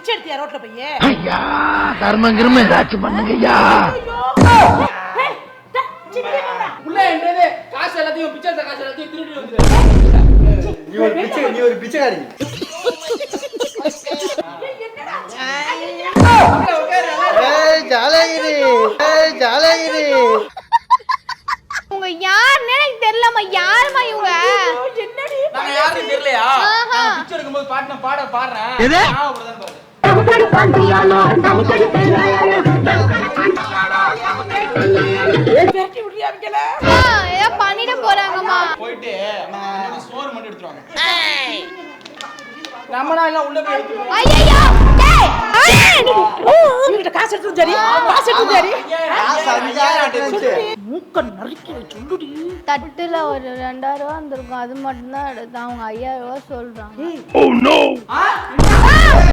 பிச்சை எடுத்தியா ரோட்ல போய்? ஐயா கர்மம் கிரும ஏதாச்சும் பண்ணுங்க ஐயா. உள்ள என்னது காசு எல்லாத்தையும் பிச்சை காசு எல்லாத்தையும் திருடி வந்துரு. நீ ஒரு பிச்சைக்காரி. ஏய் ஜாலகிரி, ஏய் ஜாலகிரி. உங்க யாருன்னு எனக்கு தெரியலமா. யாருமா இவங்க? நாங்க யாருன்னு தெரியலையா? நான் பிச்சை எடுக்கும்போது பாடுறேன். எது? அப்படிதான் பாரு. ஏதோ பண்ணிட போறாங்கம்மா. போயிட்டு சோறு மட்டும் எடுத்துருவாங்க. நம்மனா எல்லாம் உள்ள போய் எடுத்துருவோம். ஐயோ டேய் உன்கிட்ட காசு எடுத்து சரி, காசு எடுத்து சரி. மூக்க நறுக்கி சொல்லுடி. தட்டுல ஒரு 2000 ரூபா வந்திருக்கும். அது மட்டும் தான் எடுத்து அவங்க 5000 ரூபா சொல்றாங்க. Oh no.